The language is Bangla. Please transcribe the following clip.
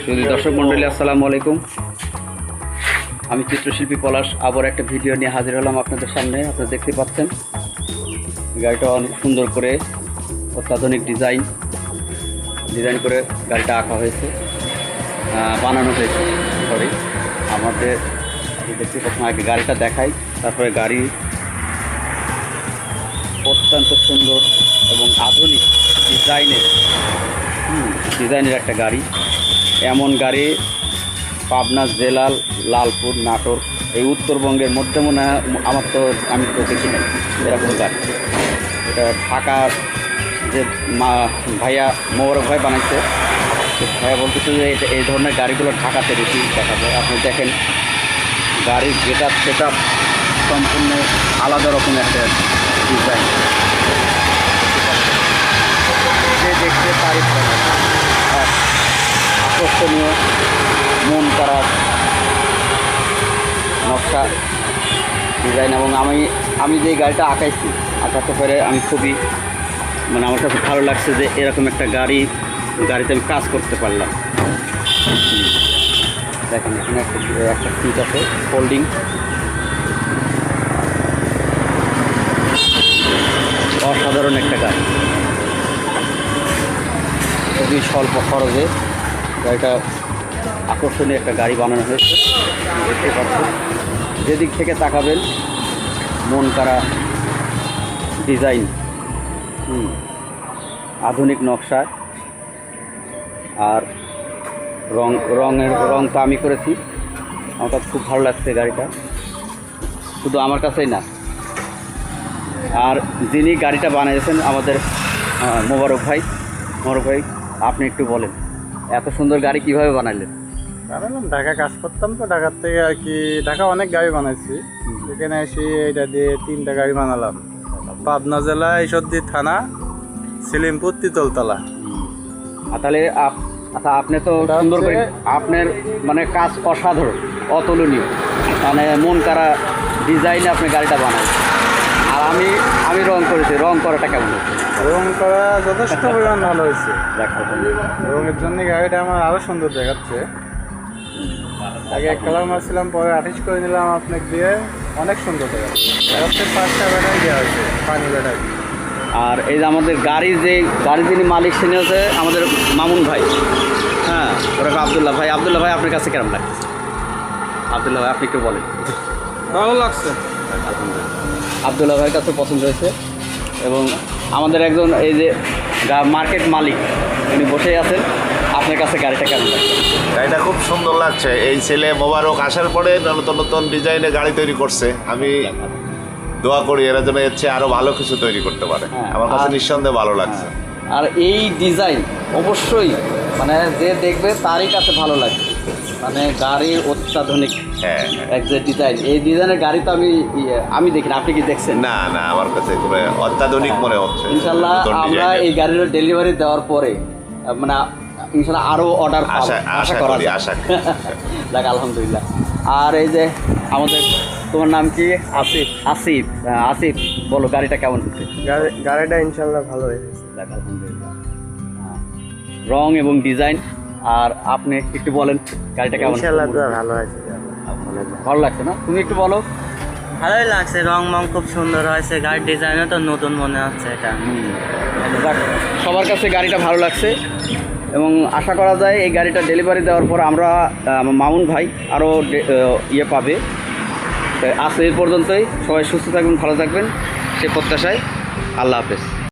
যদি দর্শক মণ্ডলী আসসালামু আলাইকুম, আমি চিত্রশিল্পী পলাশ আবার একটা ভিডিও নিয়ে হাজির হলাম আপনাদের সামনে। আপনারা দেখতে পাচ্ছেন গাড়িটা অনেক সুন্দর করে অত্যাধুনিক ডিজাইন করে গাড়িটা আঁকা হয়েছে, বানানো হয়েছে। সরি, আমাদের দেখতে পাচ্ছেন, আগে গাড়িটা দেখাই, তারপরে গাড়ি অত্যন্ত সুন্দর এবং আধুনিক ডিজাইনের একটা গাড়ি। এমন গাড়ি পাবনা জেলার লালপুর, নাটোর, এই উত্তরবঙ্গের মধ্যে মনে হয় আমি তো দেখি না এরকম গাড়ি। এটা ঢাকার যে ভাইয়া মোবারক ভাই বানাইছে, ভাইয়া বলতেছে যে এই ধরনের গাড়িগুলো ঢাকাতে বেশি দেখা যায়। আপনি দেখেন গাড়ির সেটা সম্পূর্ণ আলাদা রকম একটা ডিজাইন, যে দেখতে তারিফ করে আকর্ষণীয় মন করার নকশা ডিজাইন। এবং আমি যে গাড়িটা আঁকাতে পেরে আমি খুবই আমার কাছে ভালো লাগছে যে এরকম একটা গাড়িতে আমি কাজ করতে পারলাম। দেখেন এখানে একটা সিট আছে, ফোল্ডিং। অসাধারণ একটা গাড়ি, খুবই স্বল্প খরচে গাড়িটা আকর্ষণীয় একটা গাড়ি বানানো হয়েছে। দেখতে পাচ্ছেন, যেদিক থেকে তাকাবেন মন করা ডিজাইন, আধুনিক নকশা। আর রংটা আমি করেছি, আমার কাছে খুব ভালো লাগছে গাড়িটা। শুধু আমার কাছেই না, আর যিনি গাড়িটা বানিয়েছেন আমাদের মোবারক ভাই, আপনি একটু বলেন এত সুন্দর গাড়ি কিভাবে বানাইলেন? ঢাকা কাজ করতাম তো, ঢাকার থেকে আর কি ঢাকা অনেক গাড়ি বানাইছি। এখানে এসে এটা দিয়ে 3টা গাড়ি বানালাম। পাবনা জেলা ঈশ্বরদী থানা, সেলিমপুর, তিতলতলা। তাহলে আচ্ছা, আপনি তো সুন্দর করে আপনার কাজ অসাধারণ, অতুলনীয়, মন করা ডিজাইনে আপনি গাড়িটা বানান। আর আমি রং করেছি, রং করাটা কেমন হচ্ছে? রং করা যথেষ্ট পরিমাণ ভালো হয়েছে। রঙের জন্য গাড়িটা আমার আরও সুন্দর দেখাচ্ছে। আগে এক কালার মারছিলাম, পরে আর্টিস্ট করে নিলাম আপনাকে দিয়ে, অনেক সুন্দর দেখাচ্ছে। 5টা ব্যাটারি দেওয়া হয়েছে, পানি ব্যাটারি। আর এই যে আমাদের গাড়ির যিনি মালিক, তিনি হচ্ছে আমাদের মামুন ভাই। হ্যাঁ, ওরা আবদুল্লাহ ভাই। আপনার কাছে কেমন লাগছে? আবদুল্লাহ ভাই, আপনি একটু বলেন। ভালো লাগছে। আবদুল্লাহ ভাইয়ের কাছে পছন্দ হয়েছে। এবং আমাদের একজন এই যে মার্কেট মালিক, উনি বসেই আছেন। আপনার কাছে গাড়িটা কেমন লাগছে? গাড়িটা খুব সুন্দর লাগছে। এই ছেলে মোবারক আসার পরে নতুন ডিজাইনে গাড়ি তৈরি করছে। আমি দোয়া করি এরা যেন এর চেয়ে আরো ভালো কিছু তৈরি করতে পারে। আমার কাছে নিঃসন্দেহে ভালো লাগছে। আর এই ডিজাইন অবশ্যই যে দেখবে তারই কাছে ভালো লাগবে। গাড়ির অত্যাধুনিক এক যে ডিজাইন, এই ডিজাইনের গাড়ি তো আমি দেখি না। আপনি কি দেখছেন? না, আমার কাছে খুব অত্যাধুনিক মনে হচ্ছে। ইনশাল্লাহ আমরা এই গাড়ির ডেলিভারি দেওয়ার পরে ইনশাল্লাহ আরো অর্ডার আশা করা যায়। দেখ, আলহামদুলিল্লাহ। আর এই যে আমাদের, তোমার নাম কি? আসিফ, বলো গাড়িটা কেমন হচ্ছে? গাড়িটা ইনশাল্লাহ ভালো হয়েছে। দেখ, আলহামদুলিল্লাহ। রং এবং ডিজাইন। আর আপনি একটু বলেন গাড়িটা কেমন? ইনশাল্লাহ ভালো হয়েছে। ভালো লাগছে না? তুমি একটু বলো। ভালোই লাগছে, রং খুব সুন্দর হয়েছে। গাড়ির ডিজাইনও তো নতুন মনে হচ্ছে। এটা সবার কাছে গাড়িটা ভালো লাগছে এবং আশা করা যায় এই গাড়িটা ডেলিভারি দেওয়ার পর আমরা মামুন ভাই আরও পাবে। আজ এই পর্যন্তই। সবাই সুস্থ থাকবেন, ভালো থাকবেন, সে প্রত্যাশায়। আল্লাহ হাফেজ।